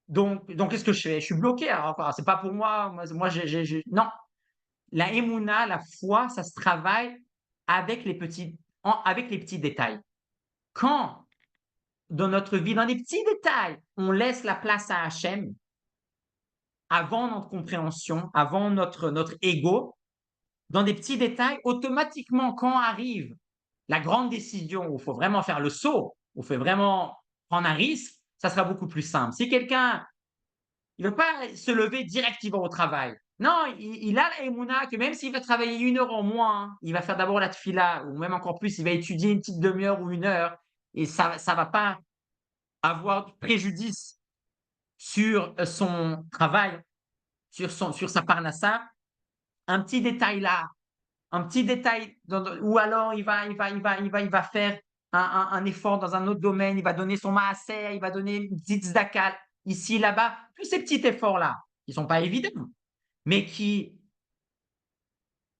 S1: Donc, qu'est-ce que je fais? Je suis bloqué. Alors, c'est pas pour moi. Moi, non. La émouna, la foi, ça se travaille avec les petits détails. Quand, dans notre vie, dans les petits détails, on laisse la place à Hachem, avant notre compréhension, avant notre ego, dans des petits détails, automatiquement, quand arrive la grande décision où il faut vraiment faire le saut, où il faut vraiment prendre un risque, ça sera beaucoup plus simple. Si quelqu'un il ne veut pas se lever directement au travail. Non, il a la émouna que même s'il va travailler 1 heure en moins, il va faire d'abord la tfila, ou même encore plus, il va étudier une petite demi-heure ou 1 heure, et ça ne va pas avoir de préjudice sur son travail, sur sa parnassa. Un petit détail là, un petit détail, ou alors il va faire un effort dans un autre domaine, il va donner son maaser, il va donner une petite tzedaka ici, là-bas. Tous ces petits efforts-là, qui ne sont pas évidents, mais qui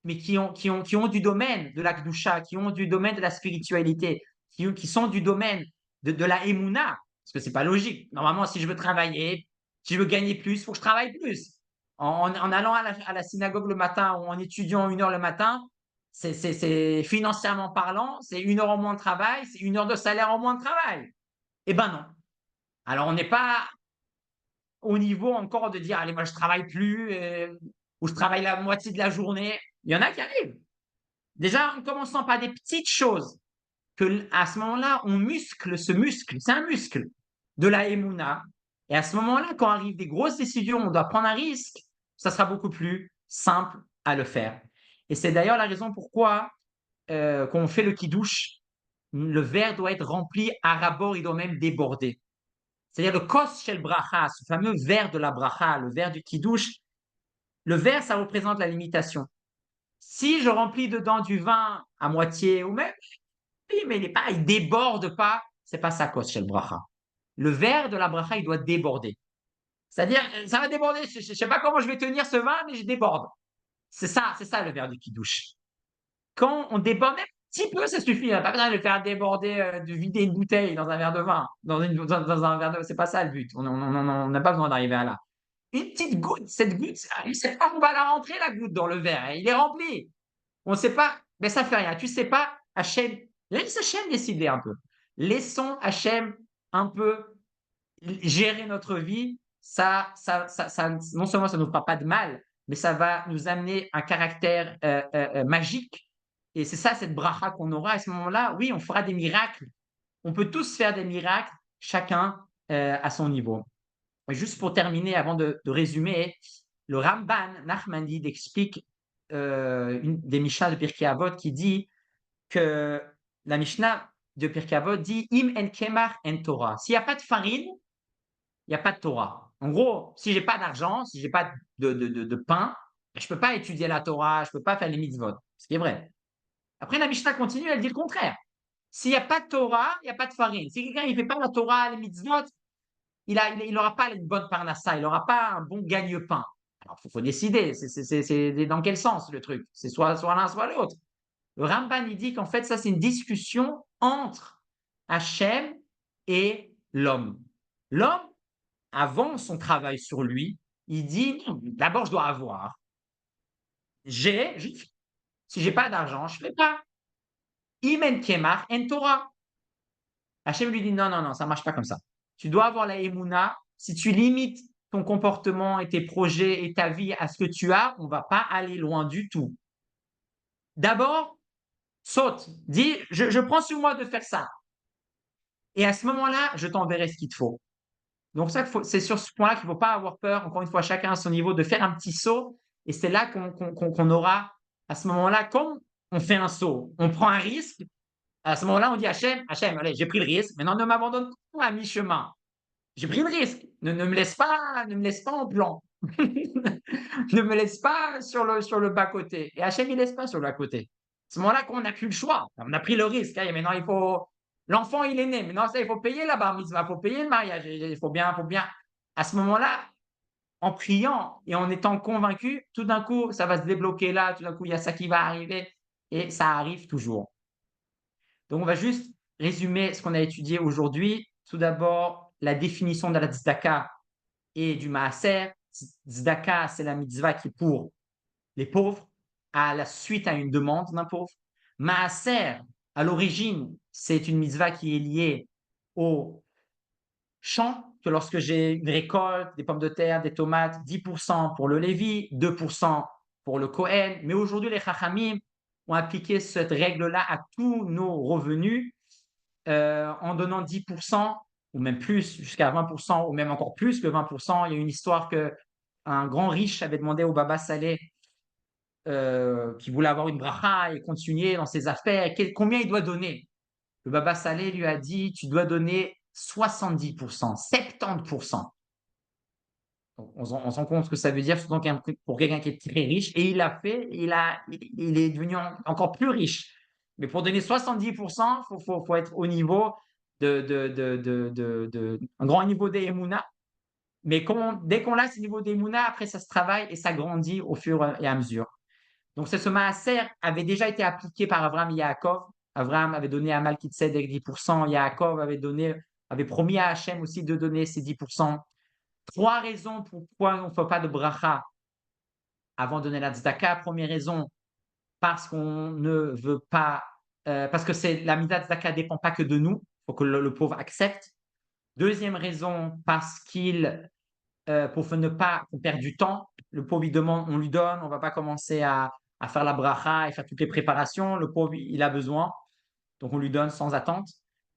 S1: ont du domaine de la Kedusha, qui ont du domaine de la spiritualité, qui sont du domaine de la Emouna, parce que ce n'est pas logique. Normalement, si je veux travailler, si je veux gagner plus, il faut que je travaille plus. En allant à la synagogue le matin ou en étudiant 1 heure le matin, c'est financièrement parlant, c'est 1 heure en moins de travail, c'est 1 heure de salaire en moins de travail. Eh ben non. Alors on n'est pas au niveau encore de dire: «Allez, moi je travaille plus, ou je travaille la moitié de la journée». Il y en a qui arrivent. Déjà, en commençant par des petites choses que à ce moment-là, on muscle ce muscle, c'est un muscle de la Emouna. Et à ce moment-là, quand arrivent des grosses décisions, on doit prendre un risque, ça sera beaucoup plus simple à le faire. Et c'est d'ailleurs la raison pourquoi, quand on fait le kidouche, le verre doit être rempli à ras-bord, il doit même déborder. C'est-à-dire le kos shel bracha, ce fameux verre de la bracha, le verre du kidouche, le verre, ça représente la limitation. Si je remplis dedans du vin à moitié ou même, oui, mais il déborde pas, c'est pas ça kos shel bracha. Le verre de la bracha, il doit déborder. C'est-à-dire, ça va déborder. Je ne sais pas comment je vais tenir ce vin, mais je déborde. C'est ça le verre du kidouche. Quand on déborde même un petit peu, ça suffit. On n'a pas besoin de le faire déborder, de vider une bouteille dans un verre de vin, dans un verre de. C'est pas ça le but. On n'a pas besoin d'arriver à là. Une petite goutte, cette goutte, on ne sait pas où va la rentrer la goutte dans le verre. Il est rempli. On ne sait pas, mais ça fait rien. Tu sais pas, Hachem, laisse Hachem décider un peu. Laissons Hachem un peu gérer notre vie. Non seulement ça ne nous fera pas de mal, mais ça va nous amener un caractère magique. Et c'est ça, cette bracha qu'on aura à ce moment-là. Oui, on fera des miracles. On peut tous faire des miracles, chacun à son niveau. Et juste pour terminer, avant de résumer, le Ramban Nachmanide explique une des Mishnah de Pirkei Avot qui dit que la Mishnah de Pirkei Avot dit Im en kemar en Torah. S'il n'y a pas de farine, il n'y a pas de Torah. En gros, si j'ai pas d'argent, si j'ai pas de pain, je peux pas étudier la Torah, je peux pas faire les mitzvot. Ce qui est vrai. Après, la Mishnah continue, elle dit le contraire. S'il n'y a pas de Torah, il n'y a pas de farine. Si quelqu'un ne fait pas la Torah, les mitzvot, il n'aura pas une bonne parnassa, il n'aura pas un bon gagne-pain. Alors, il faut décider, c'est dans quel sens le truc. C'est soit l'un, soit l'autre. Le Ramban, il dit qu'en fait, ça, c'est une discussion entre Hachem et l'homme. L'homme, avant son travail sur lui, il dit, d'abord, je dois avoir. Je fais. Si j'ai pas d'argent, je fais pas. Imen kemar en Torah. Hachem lui dit, non, non, non, ça marche pas comme ça. Tu dois avoir la Emouna. Si tu limites ton comportement et tes projets et ta vie à ce que tu as, on va pas aller loin du tout. D'abord, saute. Dis, je prends sur moi de faire ça. Et à ce moment-là, je t'enverrai ce qu'il te faut. Donc ça, c'est sur ce point-là qu'il ne faut pas avoir peur, encore une fois, chacun à son niveau, de faire un petit saut. Et c'est là qu'on aura, à ce moment-là, comme on fait un saut, on prend un risque. À ce moment-là, on dit Hachem, Hachem, allez, j'ai pris le risque, maintenant ne m'abandonne pas à mi-chemin. J'ai pris le risque. Ne me laisse pas en plan. Ne me laisse pas sur le bas-côté. Et Hachem, il ne laisse pas sur le bas-côté. À ce moment-là, qu'on n'a plus le choix, on a pris le risque. Hein, et maintenant, il faut. L'enfant, il est né. Maintenant, ça, il faut payer la bar mitzvah, il faut payer le mariage. Il faut bien. À ce moment-là, en priant et en étant convaincu, tout d'un coup, ça va se débloquer là. Tout d'un coup, il y a ça qui va arriver. Et ça arrive toujours. Donc, on va juste résumer ce qu'on a étudié aujourd'hui. Tout d'abord, la définition de la tzedaka et du maaser. Tzedaka, c'est la mitzvah qui est pour les pauvres, à la suite à une demande d'un pauvre. Maaser, à l'origine, c'est une mitzvah qui est liée au champ, que lorsque j'ai une récolte, des pommes de terre, des tomates, 10% pour le Lévi, 2% pour le Kohen. Mais aujourd'hui, les Chachamim ont appliqué cette règle-là à tous nos revenus en donnant 10% ou même plus, jusqu'à 20%, ou même encore plus que 20%. Il y a une histoire qu'un grand riche avait demandé au Baba Saleh qui voulait avoir une bracha et continuer dans ses affaires, combien il doit donner. Le Baba Saleh lui a dit, tu dois donner 70%, 70%. Donc, on se rend compte ce que ça veut dire, surtout pour quelqu'un qui est très riche. Et il l'a fait, il est devenu encore plus riche. Mais pour donner 70%, faut être au niveau un grand niveau des Emouna. Mais dès qu'on a ce niveau des Emouna, après ça se travaille et ça grandit au fur et à mesure. Donc ce maaser avait déjà été appliqué par Abraham et Yaakov. Abraham avait donné à Malkitzedek 10%, Yaakov avait promis à Hachem aussi de donner ses 10%. 3 raisons pourquoi on ne fait pas de bracha avant de donner la tzedaka. Première raison, parce qu'on ne veut pas, parce que la mitzvah de tzedaka ne dépend pas que de nous, il faut que le pauvre accepte. Deuxième raison, parce pour ne pas qu'on perde du temps. Le pauvre, il demande, on lui donne, on ne va pas commencer à faire la bracha et faire toutes les préparations. Le pauvre, il a besoin, donc on lui donne sans attente.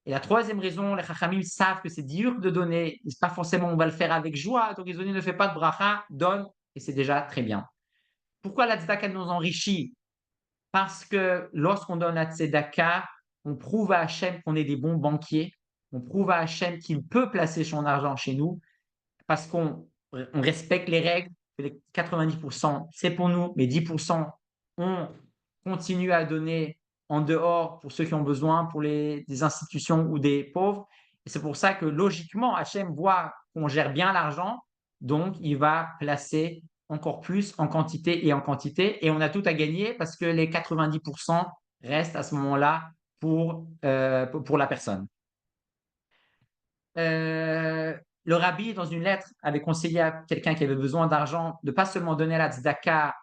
S1: Et la troisième raison, les chachamim savent que c'est dur de donner, c'est pas forcément on va le faire avec joie, donc ils ont dit ne fais pas de bracha, donne, et c'est déjà très bien. Pourquoi la tzedaka nous enrichit? Parce que lorsqu'on donne la tzedaka, on prouve à Hachem qu'on est des bons banquiers, on prouve à Hachem qu'il peut placer son argent chez nous, parce qu'on respecte les règles, que les 90% c'est pour nous, mais 10% on continue à donner en dehors pour ceux qui ont besoin, pour des institutions ou des pauvres. Et c'est pour ça que logiquement, Hachem voit qu'on gère bien l'argent, donc il va placer encore plus en quantité, et on a tout à gagner parce que les 90% restent à ce moment-là pour la personne. Le rabbi, dans une lettre, avait conseillé à quelqu'un qui avait besoin d'argent de ne pas seulement donner la tzedaka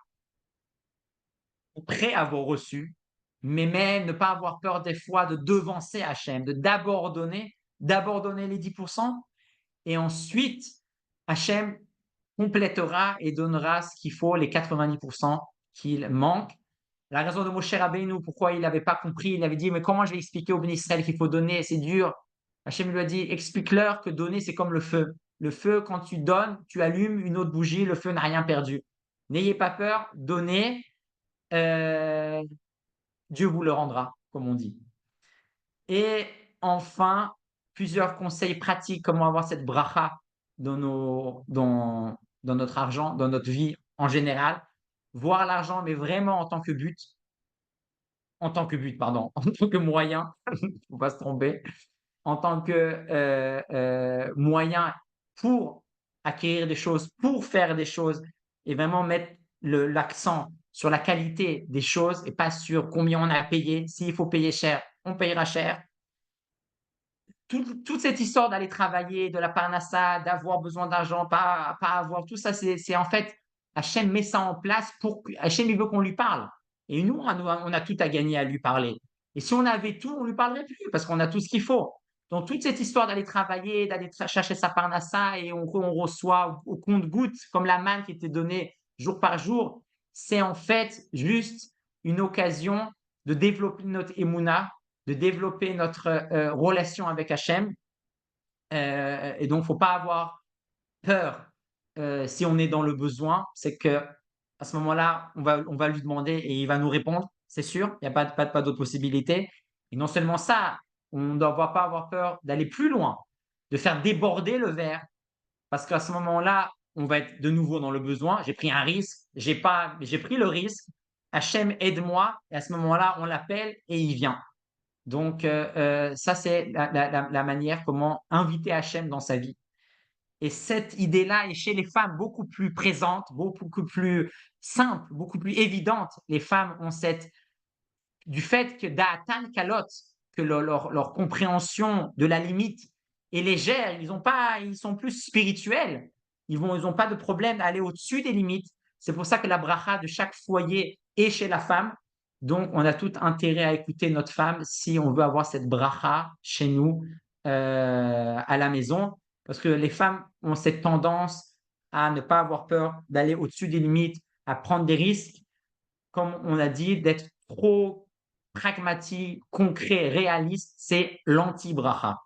S1: après avoir reçu, mais même ne pas avoir peur des fois de devancer Hachem, de d'abord donner les 10%, et ensuite Hachem complétera et donnera ce qu'il faut, les 90% qu'il manque. La raison de Moshe Rabbeinu, pourquoi il n'avait pas compris, il avait dit, mais comment je vais expliquer au béni Israël qu'il faut donner, c'est dur. Hachem lui a dit, explique-leur que donner, c'est comme le feu. Le feu, quand tu donnes, tu allumes une autre bougie, le feu n'a rien perdu. N'ayez pas peur, donnez, euh, Dieu vous le rendra, comme on dit. Et enfin, plusieurs conseils pratiques, comment avoir cette bracha dans notre argent, dans notre vie en général. Voir l'argent, mais vraiment pardon, en tant que moyen, il ne faut pas se tromper, en tant que moyen pour acquérir des choses, pour faire des choses, et vraiment mettre l'accent sur la qualité des choses et pas sur combien on a payé. S'il faut payer cher, on payera cher. Toute cette histoire d'aller travailler, de la parnassa, d'avoir besoin d'argent, pas avoir, tout ça, c'est en fait, Hachem met ça en place Hachem, il veut qu'on lui parle. Et nous, on a tout à gagner à lui parler. Et si on avait tout, on lui parlerait plus parce qu'on a tout ce qu'il faut. Donc, toute cette histoire d'aller travailler, d'aller chercher sa parnassa et on reçoit au compte-gouttes, comme la manne qui était donnée jour par jour, c'est en fait juste une occasion de développer notre émouna, de développer notre relation avec Hachem. Et donc, il ne faut pas avoir peur si on est dans le besoin. C'est qu'à ce moment-là, on va lui demander et il va nous répondre, c'est sûr. Il n'y a pas d'autre possibilité. Et non seulement ça, on ne doit pas avoir peur d'aller plus loin, de faire déborder le verre. Parce qu'à ce moment-là, on va être de nouveau dans le besoin. J'ai pris un risque, j'ai pris le risque. Hachem, aide-moi. Et à ce moment-là, on l'appelle et il vient. Donc, ça, c'est la manière comment inviter Hachem dans sa vie. Et cette idée-là est chez les femmes beaucoup plus présente, beaucoup plus simple, beaucoup plus évidente. Les femmes ont du fait que Da'atan Kalot, que leur compréhension de la limite est légère, ils sont plus spirituels, ils n'ont pas de problème à aller au-dessus des limites. C'est pour ça que la bracha de chaque foyer est chez la femme. Donc, on a tout intérêt à écouter notre femme si on veut avoir cette bracha chez nous à la maison, parce que les femmes ont cette tendance à ne pas avoir peur d'aller au-dessus des limites, à prendre des risques, comme on a dit, d'être trop pragmatique, concret, réaliste, c'est l'anti-bracha.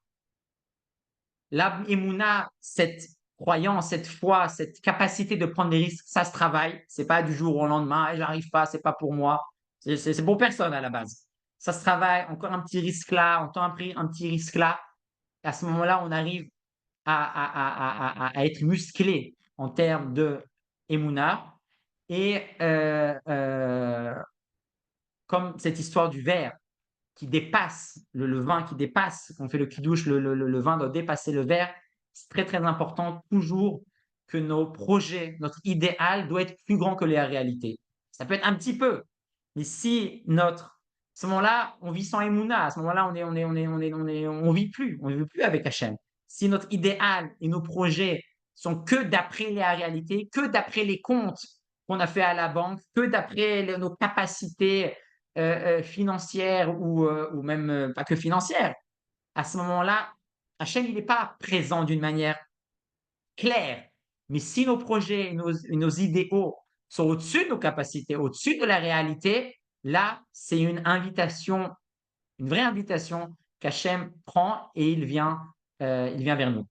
S1: La émouna, cette croyance, cette foi, cette capacité de prendre des risques, ça se travaille. C'est pas du jour au lendemain, j'arrive pas, c'est pas pour moi. C'est pour personne à la base. Ça se travaille, encore un petit risque là, encore un petit risque là. À ce moment-là, on arrive à être musclé en termes de émouna. Et comme cette histoire du verre qui dépasse, le vin qui dépasse, on fait le kidouche, le vin doit dépasser le verre, c'est très très important toujours que nos projets, notre idéal doit être plus grand que la réalité. Ça peut être un petit peu, mais si à ce moment-là, on vit sans Emouna, à ce moment-là, on vit plus avec Hachem. Si notre idéal et nos projets sont que d'après la réalité, que d'après les comptes qu'on a fait à la banque que d'après nos capacités financières ou même pas que financières. À ce moment-là, Hachem, il n'est pas présent d'une manière claire. Mais si nos projets et nos idéaux sont au-dessus de nos capacités, au-dessus de la réalité, là, c'est une invitation, une vraie invitation qu'Hachem prend et il vient vers nous.